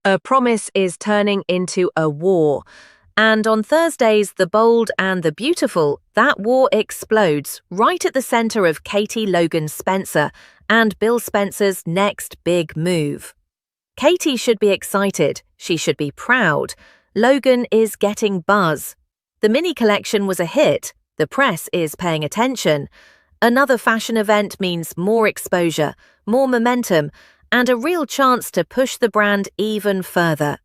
A promise is turning into a war. And on Thursdays, the bold and the beautiful, that war explodes right at the center of Katie Logan Spencer and Bill Spencer's next big move. Katie should be excited. She should be proud. Logan is getting buzz. The mini collection was a hit. The press is paying attention. Another fashion event means more exposure, more momentum, and a real chance to push the brand even further.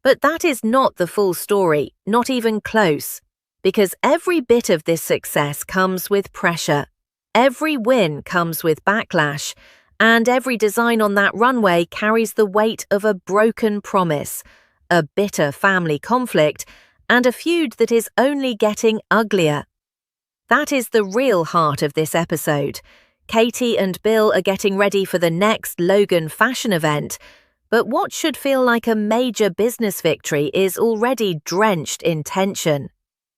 But that is not the full story, not even close, because every bit of this success comes with pressure. Every win comes with backlash, and every design on that runway carries the weight of a broken promise, a bitter family conflict, and a feud that is only getting uglier. That is the real heart of this episode. Katie and Bill are getting ready for the next Logan fashion event, but what should feel like a major business victory is already drenched in tension.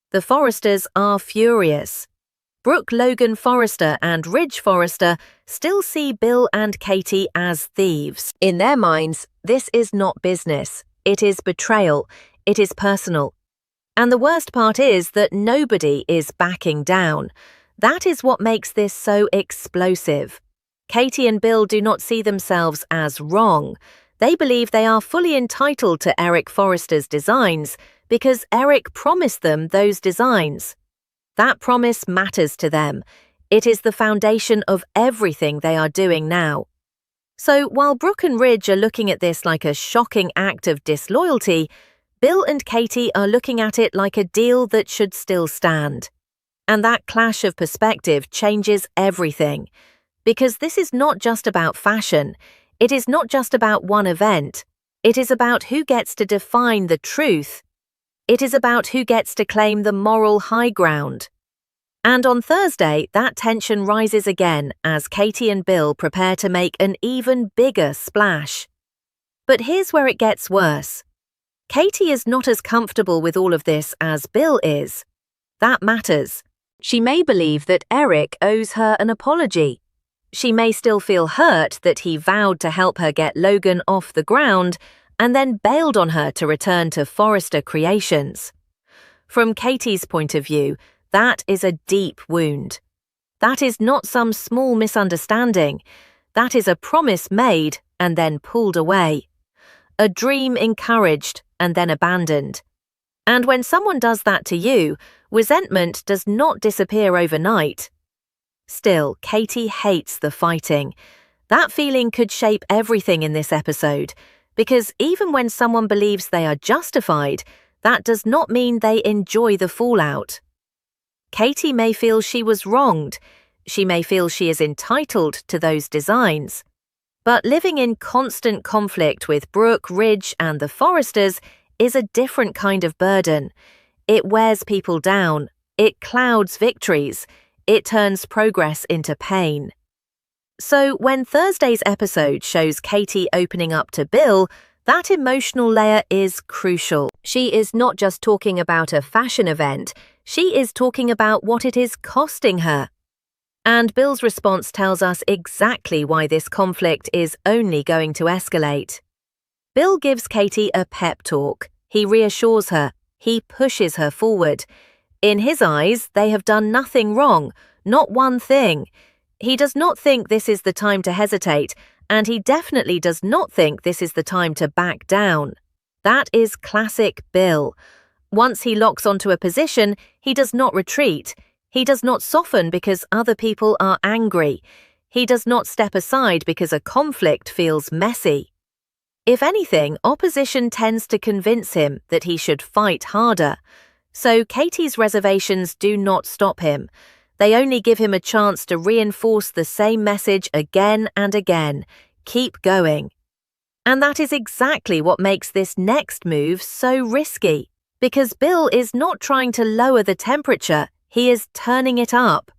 The Forresters are furious. Brooke, Logan Forrester and Ridge Forrester still see Bill and Katie as thieves. In their minds, this is not business. It is betrayal. It is personal. And the worst part is that nobody is backing down. That is what makes this so explosive. Katie and Bill do not see themselves as wrong. They believe they are fully entitled to Eric Forrester's designs because Eric promised them those designs. That promise matters to them. It is the foundation of everything they are doing now. So while Brooke and Ridge are looking at this like a shocking act of disloyalty, Bill and Katie are looking at it like a deal that should still stand. And that clash of perspective changes everything. Because this is not just about fashion. It is not just about one event. It is about who gets to define the truth. It is about who gets to claim the moral high ground. And on Thursday, that tension rises again as Katie and Bill prepare to make an even bigger splash. But here's where it gets worse. Katie is not as comfortable with all of this as Bill is. That matters. She may believe that Eric owes her an apology. She may still feel hurt that he vowed to help her get Logan off the ground and then bailed on her to return to Forrester Creations. From Katie's point of view, that is a deep wound. That is not some small misunderstanding. That is a promise made and then pulled away. A dream encouraged and then abandoned. And when someone does that to you, resentment does not disappear overnight. Still, Katie hates the fighting. That feeling could shape everything in this episode, because even when someone believes they are justified, that does not mean they enjoy the fallout. Katie may feel she was wronged. She may feel she is entitled to those designs. But living in constant conflict with Brooke, Ridge, and the Forresters is a different kind of burden. It wears people down. It clouds victories. It turns progress into pain. So when Thursday's episode shows Katie opening up to Bill, that emotional layer is crucial. She is not just talking about a fashion event, she is talking about what it is costing her. And Bill's response tells us exactly why this conflict is only going to escalate. Bill gives Katie a pep talk. He reassures her. He pushes her forward. In his eyes, they have done nothing wrong, not one thing. He does not think this is the time to hesitate, and he definitely does not think this is the time to back down. That is classic Bill. Once he locks onto a position, he does not retreat. He does not soften because other people are angry. He does not step aside because a conflict feels messy. If anything, opposition tends to convince him that he should fight harder. So Katie's reservations do not stop him. They only give him a chance to reinforce the same message again and again. Keep going. And that is exactly what makes this next move so risky. Because Bill is not trying to lower the temperature, he is turning it up.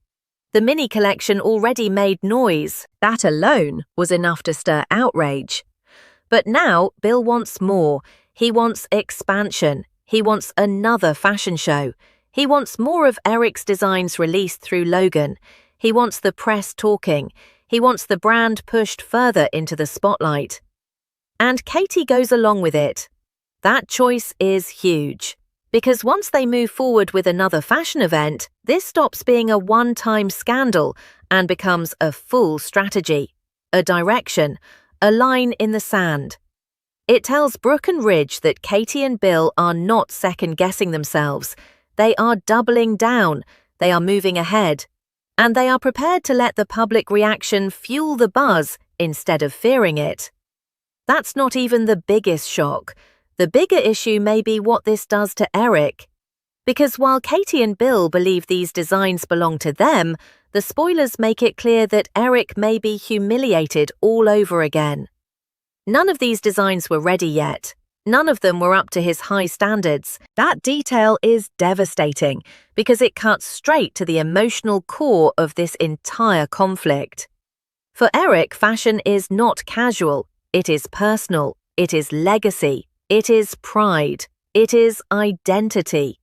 The mini collection already made noise. That alone was enough to stir outrage. But now Bill wants more. He wants expansion. He wants another fashion show. He wants more of Eric's designs released through Logan. He wants the press talking. He wants the brand pushed further into the spotlight. And Katie goes along with it. That choice is huge, because once they move forward with another fashion event, this stops being a one-time scandal and becomes a full strategy, a direction, a line in the sand. It tells Brooke and Ridge that Katie and Bill are not second-guessing themselves. They are doubling down, they are moving ahead, and they are prepared to let the public reaction fuel the buzz instead of fearing it. That's not even the biggest shock. The bigger issue may be what this does to Eric. Because while Katie and Bill believe these designs belong to them, the spoilers make it clear that Eric may be humiliated all over again. None of these designs were ready yet. None of them were up to his high standards. That detail is devastating because it cuts straight to the emotional core of this entire conflict. For Eric, fashion is not casual. It is personal. It is legacy. It is pride. It is identity.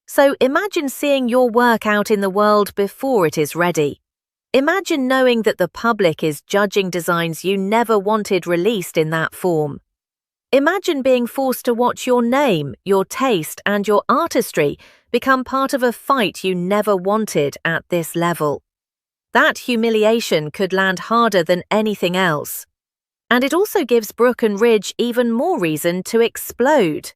So imagine seeing your work out in the world before it is ready. Imagine knowing that the public is judging designs you never wanted released in that form. Imagine being forced to watch your name, your taste, and your artistry become part of a fight you never wanted at this level. That humiliation could land harder than anything else. And it also gives Brooke and Ridge even more reason to explode.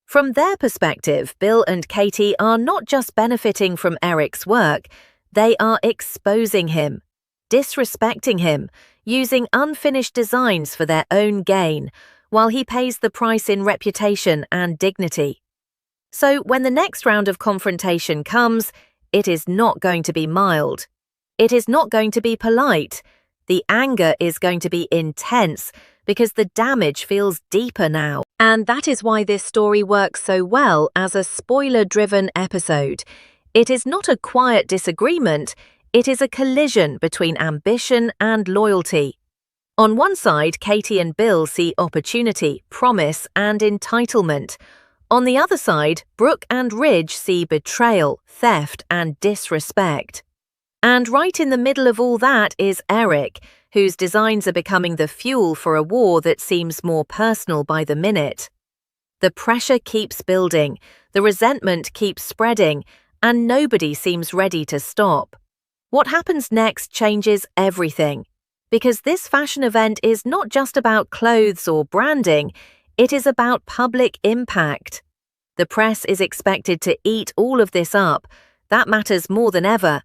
From their perspective, Bill and Katie are not just benefiting from Eric's work, they are exposing him, disrespecting him, using unfinished designs for their own gain, while he pays the price in reputation and dignity. So when the next round of confrontation comes, it is not going to be mild. It is not going to be polite. The anger is going to be intense because the damage feels deeper now. And that is why this story works so well as a spoiler-driven episode. It is not a quiet disagreement, it is a collision between ambition and loyalty. On one side, Katie and Bill see opportunity, promise, and entitlement. On the other side, Brooke and Ridge see betrayal, theft, and disrespect. And right in the middle of all that is Eric, whose designs are becoming the fuel for a war that seems more personal by the minute. The pressure keeps building, the resentment keeps spreading, and nobody seems ready to stop. What happens next changes everything, because this fashion event is not just about clothes or branding, it is about public impact. The press is expected to eat all of this up. That matters more than ever.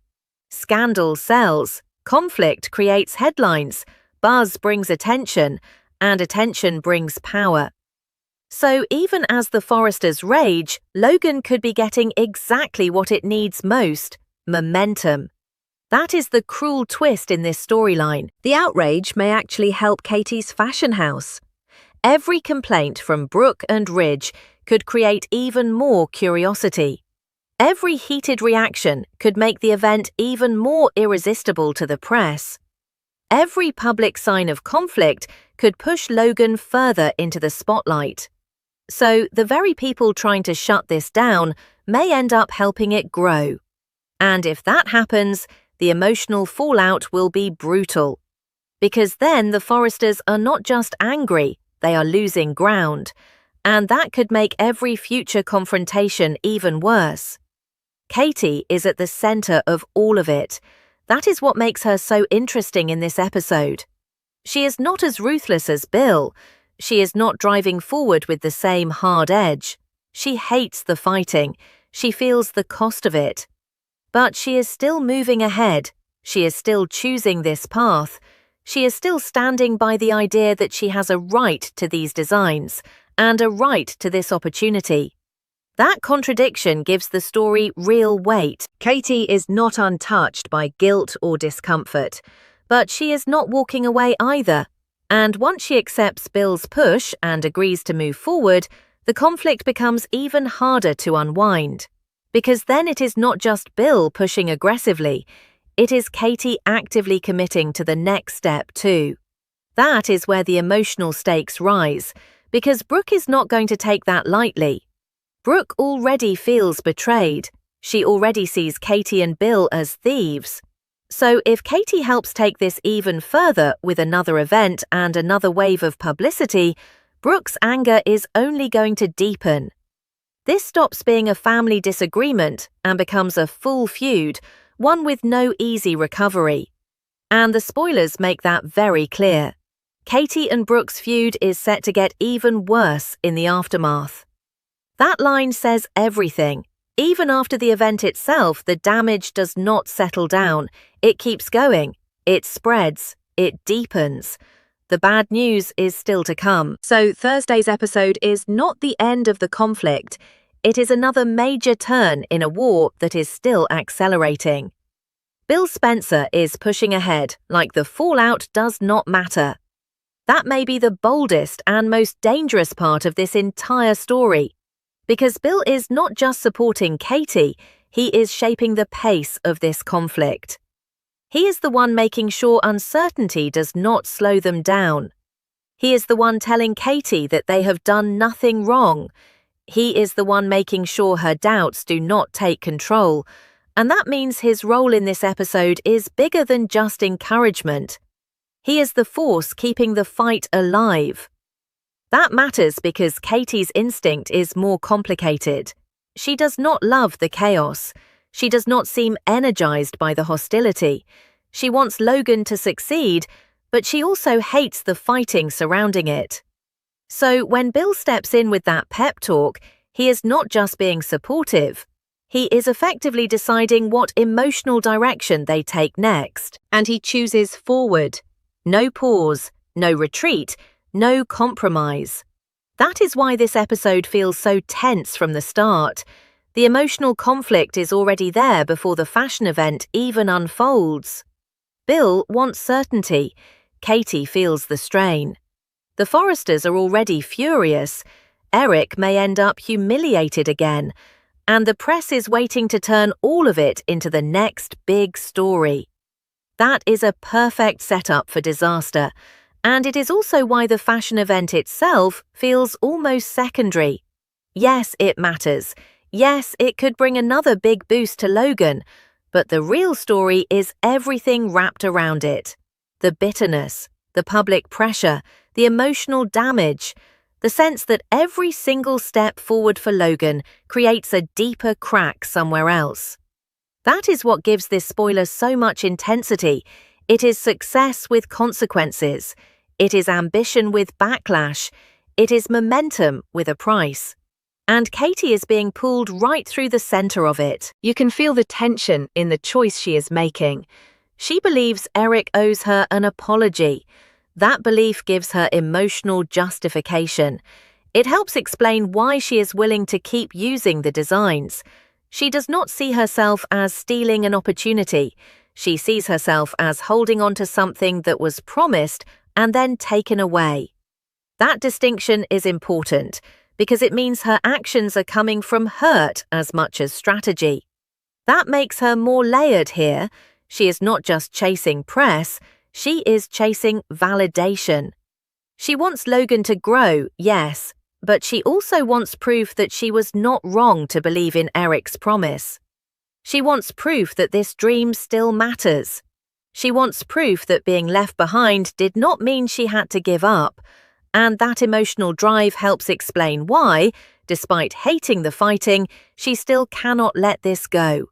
Scandal sells, conflict creates headlines, buzz brings attention, and attention brings power. So even as the Forresters rage, Logan could be getting exactly what it needs most: momentum. That is the cruel twist in this storyline. The outrage may actually help Katie's fashion house. Every complaint from Brooke and Ridge could create even more curiosity. Every heated reaction could make the event even more irresistible to the press. Every public sign of conflict could push Logan further into the spotlight. So the very people trying to shut this down may end up helping it grow. And if that happens, the emotional fallout will be brutal. Because then the Forresters are not just angry, they are losing ground. And that could make every future confrontation even worse. Katie is at the center of all of it. That is what makes her so interesting in this episode. She is not as ruthless as Bill. She is not driving forward with the same hard edge. She hates the fighting. She feels the cost of it. But she is still moving ahead. She is still choosing this path. She is still standing by the idea that she has a right to these designs and a right to this opportunity. That contradiction gives the story real weight. Katie is not untouched by guilt or discomfort, but she is not walking away either. And once she accepts Bill's push and agrees to move forward, the conflict becomes even harder to unwind. Because then it is not just Bill pushing aggressively, it is Katie actively committing to the next step too. That is where the emotional stakes rise, because Brooke is not going to take that lightly. Brooke already feels betrayed. She already sees Katie and Bill as thieves. So if Katie helps take this even further with another event and another wave of publicity, Brooke's anger is only going to deepen. This stops being a family disagreement and becomes a full feud, one with no easy recovery. And the spoilers make that very clear. Katie and Brooke's feud is set to get even worse in the aftermath. That line says everything. Even after the event itself, the damage does not settle down. It keeps going. It spreads. It deepens. The bad news is still to come. So Thursday's episode is not the end of the conflict. It is another major turn in a war that is still accelerating. Bill Spencer is pushing ahead like the fallout does not matter. That may be the boldest and most dangerous part of this entire story. Because Bill is not just supporting Katie, he is shaping the pace of this conflict. He is the one making sure uncertainty does not slow them down. He is the one telling Katie that they have done nothing wrong. He is the one making sure her doubts do not take control. And that means his role in this episode is bigger than just encouragement. He is the force keeping the fight alive. That matters because Katie's instinct is more complicated. She does not love the chaos. She does not seem energized by the hostility. She wants Logan to succeed, but she also hates the fighting surrounding it. So when Bill steps in with that pep talk, he is not just being supportive. He is effectively deciding what emotional direction they take next. And he chooses forward. No pause, no retreat, no compromise. That is why this episode feels so tense from the start. The emotional conflict is already there before the fashion event even unfolds. Bill wants certainty. Katie feels the strain. The Forresters are already furious. Eric may end up humiliated again. And the press is waiting to turn all of it into the next big story. That is a perfect setup for disaster. And it is also why the fashion event itself feels almost secondary. Yes, it matters. Yes, it could bring another big boost to Logan. But the real story is everything wrapped around it. The bitterness, the public pressure, the emotional damage, the sense that every single step forward for Logan creates a deeper crack somewhere else. That is what gives this spoiler so much intensity. It is success with consequences. It is ambition with backlash. It is momentum with a price. And Katie is being pulled right through the center of it. You can feel the tension in the choice she is making. She believes Eric owes her an apology. That belief gives her emotional justification. It helps explain why she is willing to keep using the designs. She does not see herself as stealing an opportunity. She sees herself as holding on to something that was promised and then taken away. That distinction is important because it means her actions are coming from hurt as much as strategy. That makes her more layered here. She is not just chasing press, she is chasing validation. She wants Logan to grow, yes, but she also wants proof that she was not wrong to believe in Eric's promise. She wants proof that this dream still matters. She wants proof that being left behind did not mean she had to give up, and that emotional drive helps explain why, despite hating the fighting, she still cannot let this go.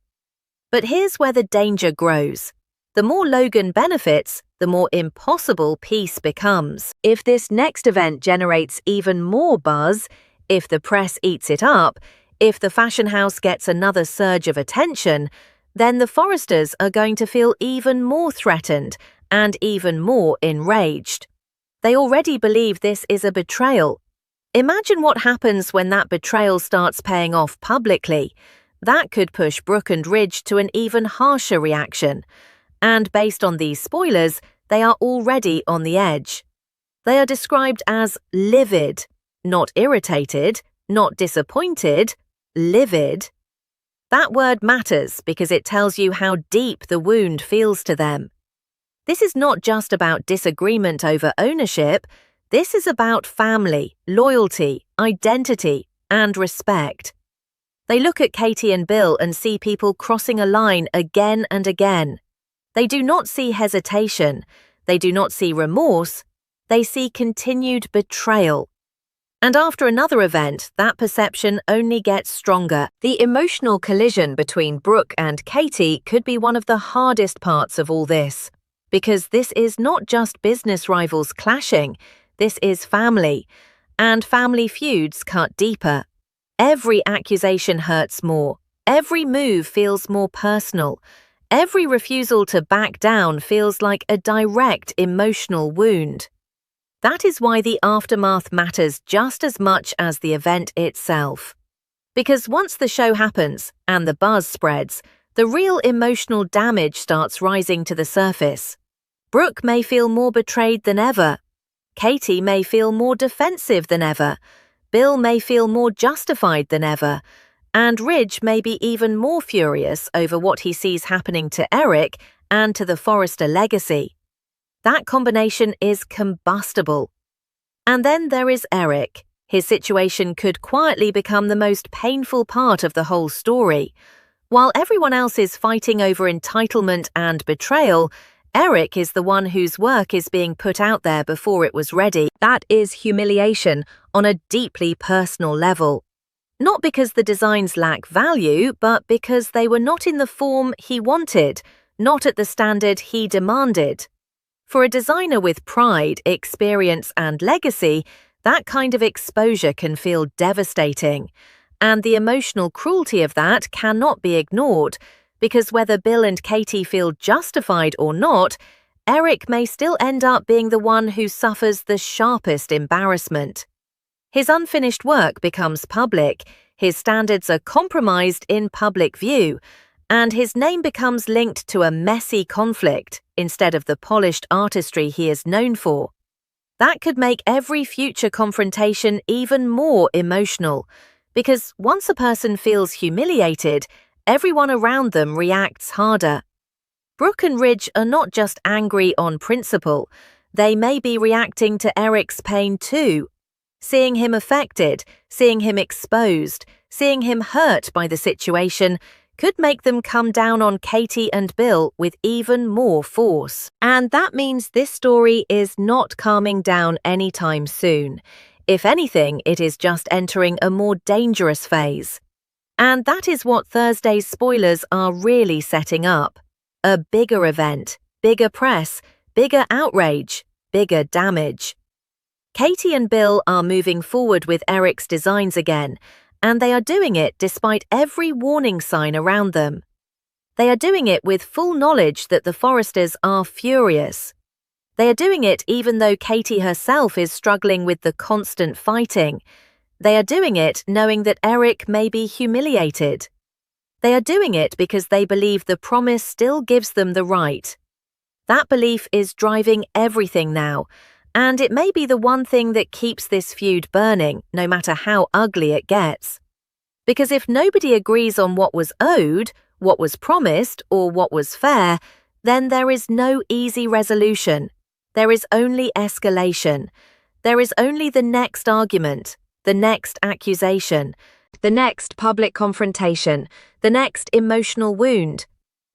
But here's where the danger grows. The more Logan benefits, the more impossible peace becomes. If this next event generates even more buzz, if the press eats it up, if the fashion house gets another surge of attention, then the Forresters are going to feel even more threatened and even more enraged. They already believe this is a betrayal. Imagine what happens when that betrayal starts paying off publicly. That could push Brooke and Ridge to an even harsher reaction. And based on these spoilers, they are already on the edge. They are described as livid, not irritated, not disappointed, livid. That word matters because it tells you how deep the wound feels to them. This is not just about disagreement over ownership. This is about family, loyalty, identity, and respect. They look at Katie and Bill and see people crossing a line again and again. They do not see hesitation. They do not see remorse. They see continued betrayal. And after another event, that perception only gets stronger. The emotional collision between Brooke and Katie could be one of the hardest parts of all this. Because this is not just business rivals clashing, this is family. And family feuds cut deeper. Every accusation hurts more. Every move feels more personal. Every refusal to back down feels like a direct emotional wound. That is why the aftermath matters just as much as the event itself. Because once the show happens and the buzz spreads, the real emotional damage starts rising to the surface. Brooke may feel more betrayed than ever. Katie may feel more defensive than ever. Bill may feel more justified than ever. And Ridge may be even more furious over what he sees happening to Eric and to the Forrester legacy. That combination is combustible. And then there is Eric. His situation could quietly become the most painful part of the whole story. While everyone else is fighting over entitlement and betrayal, Eric is the one whose work is being put out there before it was ready. That is humiliation on a deeply personal level. Not because the designs lack value, but because they were not in the form he wanted, not at the standard he demanded. For a designer with pride, experience, and legacy, that kind of exposure can feel devastating. And the emotional cruelty of that cannot be ignored, because whether Bill and Katie feel justified or not, Eric may still end up being the one who suffers the sharpest embarrassment. His unfinished work becomes public, his standards are compromised in public view, and his name becomes linked to a messy conflict instead of the polished artistry he is known for. That could make every future confrontation even more emotional, because once a person feels humiliated, everyone around them reacts harder. Brooke and Ridge are not just angry on principle, they may be reacting to Eric's pain too. Seeing him affected, seeing him exposed, seeing him hurt by the situation could make them come down on Katie and Bill with even more force. And that means this story is not calming down anytime soon. If anything, it is just entering a more dangerous phase. And that is what Thursday's spoilers are really setting up. A bigger event, bigger press, bigger outrage, bigger damage. Katie and Bill are moving forward with Eric's designs again, and they are doing it despite every warning sign around them. They are doing it with full knowledge that the Forresters are furious. They are doing it even though Katie herself is struggling with the constant fighting. They are doing it knowing that Eric may be humiliated. They are doing it because they believe the promise still gives them the right. That belief is driving everything now, and it may be the one thing that keeps this feud burning, no matter how ugly it gets. Because if nobody agrees on what was owed, what was promised, or what was fair, then there is no easy resolution. There is only escalation. There is only the next argument, the next accusation, the next public confrontation, the next emotional wound.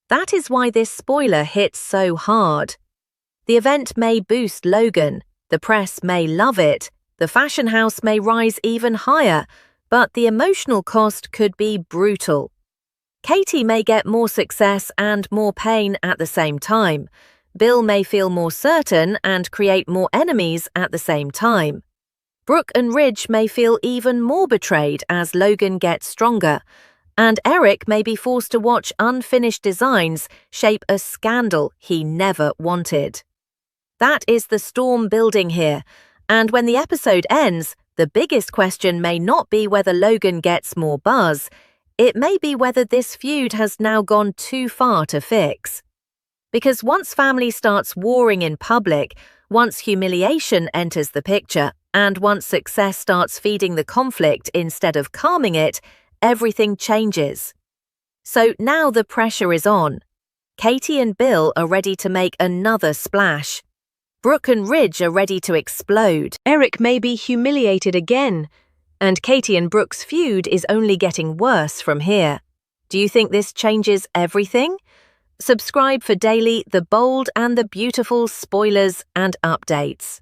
That is why this spoiler hits so hard. The event may boost Logan, the press may love it, the fashion house may rise even higher, but the emotional cost could be brutal. Katie may get more success and more pain at the same time. Bill may feel more certain and create more enemies at the same time. Brooke and Ridge may feel even more betrayed as Logan gets stronger, and Eric may be forced to watch unfinished designs shape a scandal he never wanted. That is the storm building here, and when the episode ends, the biggest question may not be whether Logan gets more buzz, it may be whether this feud has now gone too far to fix. Because once family starts warring in public, once humiliation enters the picture, and once success starts feeding the conflict instead of calming it, everything changes. So now the pressure is on. Katie and Bill are ready to make another splash. Brooke and Ridge are ready to explode. Eric may be humiliated again, and Katie and Brooke's feud is only getting worse from here. Do you think this changes everything? Subscribe for daily The Bold and the Beautiful spoilers and updates.